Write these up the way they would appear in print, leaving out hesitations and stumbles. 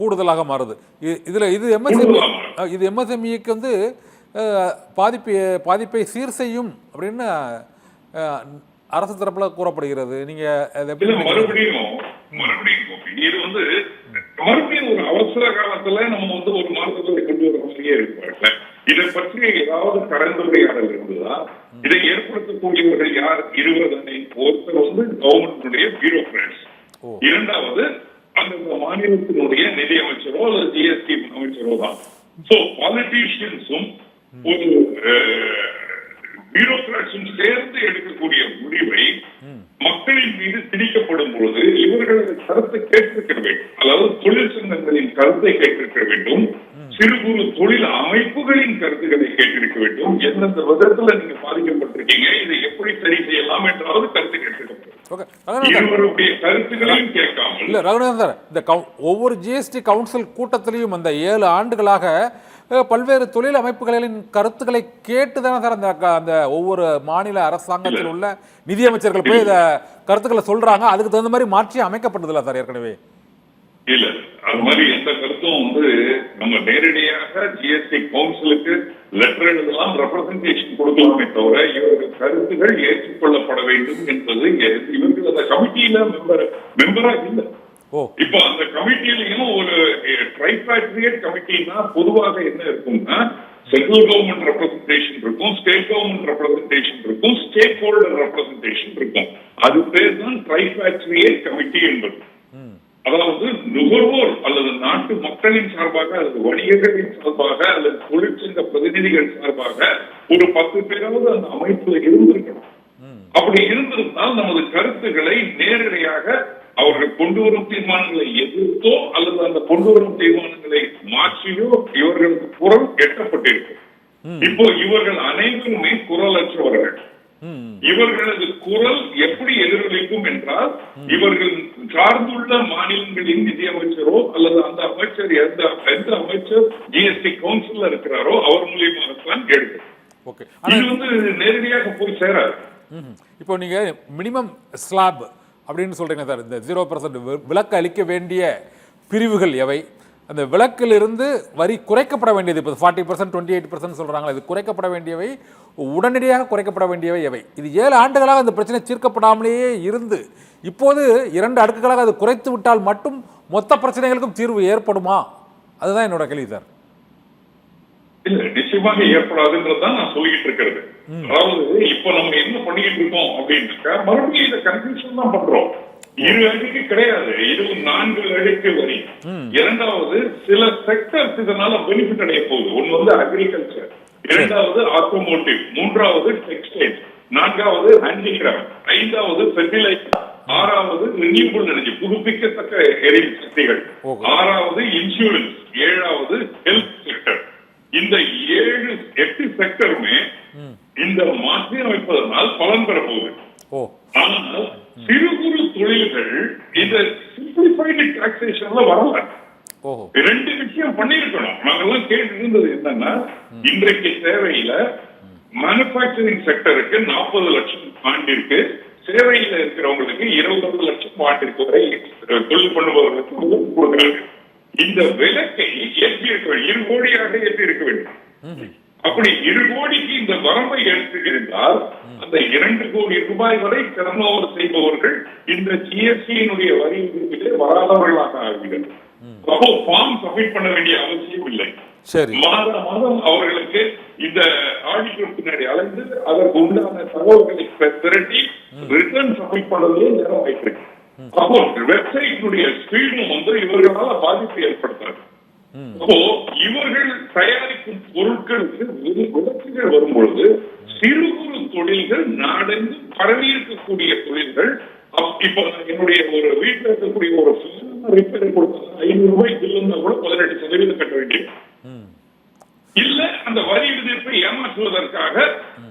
கூடுதலாக மாறுது. இது எம்எஸ்எம்இக்கு வந்து பாதிப்பை சீர் செய்யும் அப்படின்னு அரசு தரப்புல கூறப்படுகிறது. நீங்க மறுபடியும் இது வந்து மறுபடியும் ஒரு அவசர காலத்துல நம்ம வந்து ஒரு மாற்றத்தை கொண்டு வர மாதிரியே இருப்பாங்க. இதை பற்றி ஏதாவது கலந்துரையாடல் இருந்ததா? இதை ஏற்படுத்தக்கூடியவர்கள் யார்? இருவரை ஒருத்தர் வந்து கவர்மெண்டினுடைய பியூரோக்ராட்ஸ், இரண்டாவது அந்த மாநிலத்தினுடைய நிதி அமைச்சரோ அல்லது ஜிஎஸ்டி அமைச்சரோ தான். சோ பாலிட்டிஷியன்ஸும் ஒரு பியூரோக்ராட்ஸும் சேர்ந்து எடுக்கக்கூடிய முடிவை மக்களின் மீது திணிக்கப்படும் பொழுது இவர்களது கருத்தை கேட்டிருக்க வேண்டும். அதாவது தொழிற்சங்கங்களின் கருத்தை கேட்டிருக்க வேண்டும், சிறு குறு தொழில் அமைப்புகளின் கருத்துக்களை கேட்டிருக்க வேண்டும். எந்தெந்த விதத்துல நீங்க பாதிக்கப்பட்டிருக்கீங்க, இதை எப்படி சரி செய்யலாம் என்றாவது கருத்து கேட்டிருக்க வேண்டும். இருவருடைய கருத்துக்களையும் கேட்காமல் இல்ல ரகுநாதன் சார், இந்த ஒவ்வொரு ஜிஎஸ்டி கவுன்சில் கூட்டத்திலையும் அந்த 7 ஆண்டுகளாக பல்வேறு தொழில் அமைப்புகளின் கருத்துக்களை கேட்டுதானே சார் அந்த ஒவ்வொரு மாநில அரசாங்கத்தில் உள்ள நிதியமைச்சர்கள் போய் இந்த கருத்துக்களை சொல்றாங்க. அதுக்கு தகுந்த மாதிரி மாற்றி அமைக்கப்பட்டதில்ல சார் ஏற்கனவே? இல்ல, அது மாதிரி எந்த கருத்தும் வந்து நம்ம நேரடியாக ஜிஎஸ்டி கவுன்சிலுக்கு லெட்டர் எழுதலாம், ரெப்ரசன்டேஷன் கொடுக்கலாமே தவிர இவர்கள் கருத்துகள் ஏற்றுக்கொள்ளப்பட வேண்டும் என்பது இவர்கள் அந்த கமிட்டியில மெம்பரா இல்லை. இப்ப அந்த கமிட்டியிலையும் ஒரு ட்ரைபாட்ரியேட் கமிட்டினா பொதுவாக என்ன இருக்கும்னா சென்ட்ரல் கவர்மெண்ட் ரெப்ரசன்டேஷன் இருக்கும், ஸ்டேட் கவர்மெண்ட் ரெப்ரசன்டேஷன் இருக்கும், ஸ்டேக் ஹோல்டர் ரெப்ரசன்டேஷன் இருக்கும். அது பேர் தான் ட்ரைபாட்ரியேட் கமிட்டி என்பது. அதாவது நுகர்வோர் அல்லது நாட்டு மக்களின் சார்பாக அல்லது வணிகர்களின் சார்பாக அல்லது தொழிற்சங்க பிரதிநிதிகள் சார்பாக ஒரு 10 பேராவது அந்த அமைப்புல இருந்திருக்கணும். அப்படி இருந்திருந்தால் நமது கருத்துக்களை நேரடியாக அவர்கள் கொண்டு வரும் தீர்மானங்களை எதிர்த்தோ அல்லது அந்த கொண்டு வரும் தீர்மானங்களை மாற்றியோ இவர்களுக்கு குரல் எட்டப்பட்டிருக்கும். இப்போ இவர்கள் அனைவருமே குரலற்றவர்கள். இவர்களது குரல் எப்படி எதிரொலிக்கும் என்றால் இவர்கள் சார்ந்துள்ள மாநிலங்களின் நிதியமைச்சரோ அல்லது அந்த அமைச்சர் எந்த அமைச்சர் ஜிஎஸ்டி கவுன்சில் இருக்கிறாரோ அவர் மூலியமாகத்தான் எடுக்கும். இது வந்து நேரடியாக போய் சேராது. இப்போ நீங்க மினிமம் ஸ்லாப் அப்படின்னு சொல்றீங்க சார், இந்த 0% விலக்கு அளிக்க வேண்டிய பிரிவுகள் எவை? அந்த விலக்கிலிருந்து வரி குறைக்கப்பட வேண்டியது, இப்போ 40%, 28% சொல்றாங்க, இது குறைக்கப்பட வேண்டியவை, உடனடியாக குறைக்கப்பட வேண்டியவை எவை? இது 7 ஆண்டுகளாக அந்த பிரச்சனை தீர்க்கப்படாமலேயே இருந்து இப்போது 2 அடுக்குகளாக அது குறைத்து விட்டால் மட்டும் மொத்த பிரச்சனைகளுக்கும் தீர்வு ஏற்படுமா? அதுதான் என்னோட கேள்வி சார். இல்ல, நிச்சயமாக ஏற்படாதுன்றதுதான் நான் சொல்லிட்டு இருக்கிறது. அதாவது இப்ப நம்ம என்ன பண்ணிட்டு இருக்கோம் அப்படின்னாக்கா மறுபடியும் இந்த கன்ஃபியூஷன் தான் பண்றோம். 2 அடுக்கு கிடையாது, இது 4 அடுக்கு வரி. இரண்டாவது சில செக்டர்ஸ் இதனால பெனிஃபிட் அடைய போகுது. ஒன்னு வந்து அக்ரிகல்ச்சர், இரண்டாவது ஆட்டோமோட்டிவ், மூன்றாவது டெக்ஸ்டைல், நான்காவது ஹேண்டிகிராஃப்ட், ஐந்தாவது ஃபெர்டிலைசர், ஆறாவது ரினியூவபிள் எனர்ஜி புதுப்பிக்கத்தக்க எரிசக்திகள், ஆறாவது இன்சூரன்ஸ், ஏழாவது ஹெல்த் செக்டர். இந்த 7-8 செக்டருமே இந்த மாற்றி அமைப்பதனால் பலன் பெற போகுது. ஆனால் சிறு குறு தொழில்கள் இந்த சிம்பிளிஃபைடு டாக்ஸேஷன்ல வரல. 2 விஷயம் பண்ணிருக்கணும். நாங்கெல்லாம் கேட்டு இருந்தது என்னன்னா, இன்றைக்கு தேவையில மேனுபேக்சரிங் செக்டருக்கு 40 லட்சம் ஆண்டிற்கு, சேவையில இருக்கிறவங்களுக்கு 20 லட்சம் ஆண்டிற்கு வரை தொழில் பண்ணுபவர்களுக்கு கொடுக்கிறாங்க. இந்த விலக்கை ஏற்றி இருக்க வேண்டும், 2 கோடியாக ஏற்றி இருக்க வேண்டும். அப்படி 2 கோடிக்கு இந்த வரம்பை எடுத்துக்கிட்டால் அந்த 2 கோடி ரூபாய் வரை டர்ன்ஓவர் செய்பவர்கள் இந்த ஜிஎஸ்டியினுடைய வரி விதிப்பிலே வராதவர்களாக ஆகிறார்கள். அப்போ ஃபார்ம் சப்மிட் பண்ண வேண்டிய அவசியம் இல்லை. மாதம் அவர்களுக்கு இந்த ஆடிட்டர் பின்னாடி அலைந்து அதற்கு உண்டான தகவல்களை திரட்டி ரிட்டர்ன் சப்மிட் பண்ணதே நேரம் வைத்திருக்கு. அப்போ வெப்சைட்டுடைய ஸ்பீடும் வந்து இவர்களால பாதிப்பு ஏற்படுத்தாது. அப்போ இவர்கள் தயாரிக்கும் பொருட்களுக்கு விலக்குகள் வரும்பொழுது சிறு குறு தொழில்கள் நாடெங்கு பரவி இருக்கக்கூடிய தொழில்கள், இப்ப என்னுடைய ஒரு வீட்டில் இருக்கக்கூடிய ஒரு ரிப்பேர் கொடுத்தா 500 ரூபாய் பில் இருந்தா கூட 18% கட்ட வேண்டியது. இல்ல அந்த வரி விதிப்பை ஏமாற்றுவதற்காக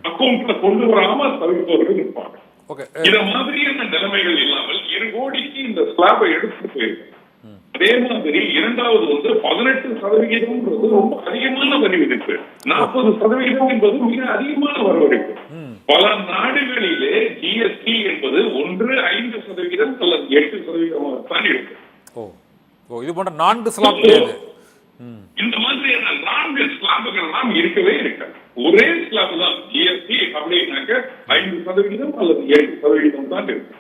அக்கௌண்ட்ல கொண்டு வராம தவிர்ப்பவர்கள் இருப்பாங்க. இத மாதிரியான நிலைமைகள் இல்லாமல் 2 கோடிக்கு இந்த ஸ்லாபை எடுத்துட்டு போயிருக்கு. அதே மாதிரி இரண்டாவது வந்து 18% ரொம்ப அதிகமான வரி விதிப்பு, 40% என்பது மிக அதிகமான வரவழைப்பு. பல நாடுகளிலே ஜிஎஸ்டி என்பது 1 5% அல்லது 8% தான் இருக்கு. ஓ, இது போன்ற 4 ஸ்லாப் கிடையாது. இந்த மாதிரியான 4 ஸ்லாபுகள் எல்லாம் இருக்கவே இருக்காது. ஒரே ஸ்லாப் தான் ஜிஎஸ்டி அப்படின்னாக்க 5% அல்லது 7% தான் இருக்கு.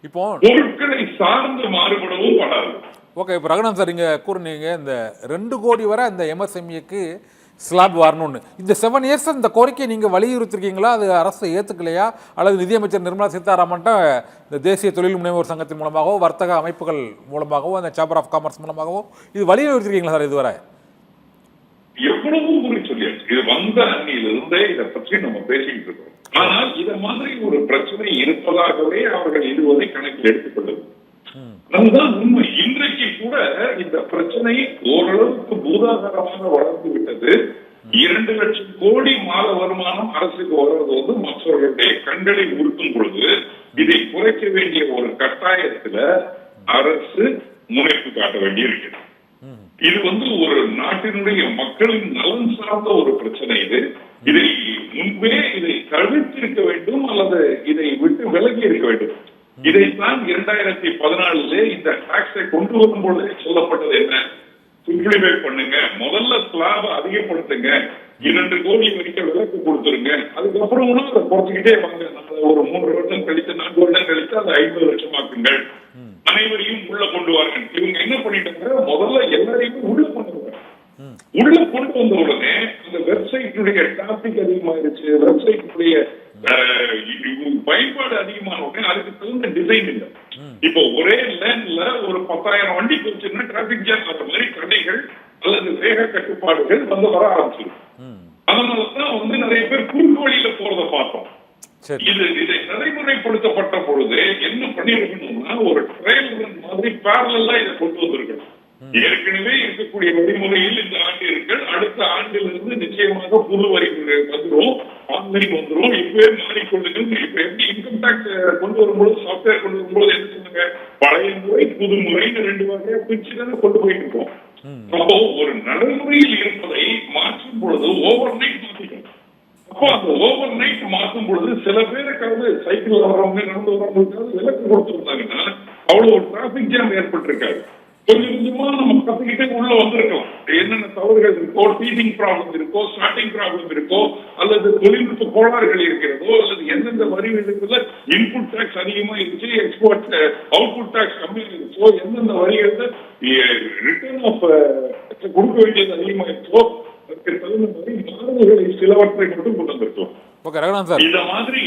இப்போ பொருட்களை சார்ந்து மாறுபடவும் படாது. ஓகே, இப்போ ரகுநாத் சார் நீங்கள் கூறுனீங்க இந்த 2 கோடி வரை அந்த எம்எஸ்எம்இக்கு ஸ்லாப் வரணும்னு. இந்த 7 இயர்ஸ் இந்த கோரிக்கையை நீங்கள் வலியுறுத்திருக்கீங்களா? அது அரசு ஏற்றுக்கலையா? அல்லது நிதியமைச்சர் நிர்மலா சீதாராமன்ட்ட இந்த தேசிய தொழில் முனைவோர் சங்கத்தின் மூலமாகவோ வர்த்தக அமைப்புகள் மூலமாகவோ அந்த சேம்பர் ஆஃப் காமர்ஸ் மூலமாகவோ இது வலியுறுத்திருக்கீங்களா சார் இதுவரை? எவ்வளவு முறை சொல்லியாச்சு. இது வந்த அன்னியிலிருந்தே இதை பற்றி நம்ம பேசிக்கிட்டு இருக்கோம். ஆனால் இத மாதிரி ஒரு பிரச்சனை இருப்பதாகவே அவர்கள் இதுவரை கணக்கில் எடுத்துக்கொள்ளது. அதுதான் உண்மை. இன்றைக்கு கூட இந்த பிரச்சனை ஓரளவுக்கு பூதாகரமாக வளர்ந்து விட்டது. 2 லட்சம் கோடி மாத வருமானம் அரசுக்கு வருவது வந்து மற்றவர்களுடைய கண்களை உறுத்தும் பொழுது இதை குறைக்க வேண்டிய ஒரு கட்டாயத்துல அரசு முனைப்பு காட்ட வேண்டியிருக்கிறது. இது வந்து ஒரு நாட்டினுடைய மக்களின் நலன் சார்ந்த ஒரு பிரச்சனை. இதை முன்பே இதை தவிர்த்திருக்க வேண்டும் அல்லது இதை விட்டு விலகி இருக்க வேண்டும். இதைத்தான் 2014 இந்த டாக்ஸை கொண்டு வரும்பொழுதே சொல்லப்பட்டது என்ன, சிம்பிளிஃபை பண்ணுங்க, முதல்ல ஸ்லாப அதிகப்படுத்துங்க, 2 கோடி வரைக்கும் விலக்கு கொடுத்துருங்க, அதுக்கப்புறம் அதை குறைச்சிக்கிட்டே வாங்க. ஒரு 3 வருடம் கழித்து 4 வருடம் கழித்து அதை 50 லட்சமாக்குங்கள், அனைவரையும் உள்ள கொண்டு வாருங்க. இவங்க என்ன பண்ணிட்டாங்க, முதல்ல எல்லாரையுமே உள்ள கொண்டு வந்தாங்க. உள்ள கொண்டு வந்த உடனே அந்த வெப்சைட்டுடைய டிராபிக் அதிகமாயிருச்சு, வெப்சைட்டுடைய பயன்பாடு அதிகமான உடனே அதுக்கு தகுந்த டிசைன் இல்லை. இப்போ ஒரே லேன்ல ஒரு 10,000 வண்டி போச்சுன்னா டிராபிக் ஜாம் ஆகிற மாதிரி கடைகள் அல்லது வேக கட்டுப்பாடுகள் வந்து வர ஆரம்பிச்சிடும். அதனாலதான் வந்து நிறைய பேர் குறுக்கு வழியில போறதை பார்த்தோம். இதை நடைமுறைப்படுத்தப்பட்ட பொழுது என்ன பண்ணிருக்கணும்னா ஒரு ட்ரையல் ரன் மாதிரி பேரலா இதை கொண்டு வந்திருக்கணும். ஏற்கனவே இருக்கக்கூடிய வழிமுறையில் இந்த ஆண்டிற்கள் அடுத்த ஆண்டிலிருந்து நிச்சயமாக புது வரி வந்துடும், ஆன்லைன் வந்துடும். இப்பவே மாறிக்கொள்ளுங்கள். இப்ப எப்படி இன்கம் டாக்ஸ் கொண்டு வரும்போது சாப்ட்வேர் கொண்டு வரும்போது என்ன சொன்னாங்க, பழைய முறை புது முறைன்னு 2 வகையா பிரிச்சுதான் கொண்டு போயிட்டு இருக்கோம். அப்போ ஒரு நடைமுறையில் இருப்பதை மாற்றும் பொழுது ஓவர் நைட் மாற்றிக்கணும். அப்போ அந்த ஓவர் நைட் மாற்றும் பொழுது சில பேருக்காவது சைக்கிள் வர்றவங்க நடந்து வர்றவங்களுக்காவது விலக்கு கொடுத்துருந்தாங்கன்னா அவ்வளவு டிராபிக் ஜாம் ஏற்பட்டிருக்காது. கொஞ்சம் கொஞ்சமா நம்ம கத்துக்கிட்டே உள்ள வந்திருக்கலாம். என்னென்ன தவறுகள் இருக்கோ, டீச்சிங் ப்ராப்ளம் இருக்கோ, ஸ்டார்டிங் ப்ராப்ளம் இருக்கோ, அல்லது தொழில்நுட்ப கோளாறுகள் இருக்கிறதோ, அல்லது எந்தெந்த வரி விதிப்புல இன்புட் டாக்ஸ் அதிகமா இருந்துச்சு, எக்ஸ்போர்ட் அவுட்புட் டாக்ஸ் கம்மியா இருந்துச்சோ, எந்தெந்த வரிகள் ரிட்டர்ன் ஆஃப் கொடுக்க வேண்டியது அதிகமா இருக்கோ, அதுக்கு தகுந்த மாதிரி மாறுதல்களை சிலவற்றை மட்டும் கொண்டு வந்திருக்கோம். இந்த மாதிரி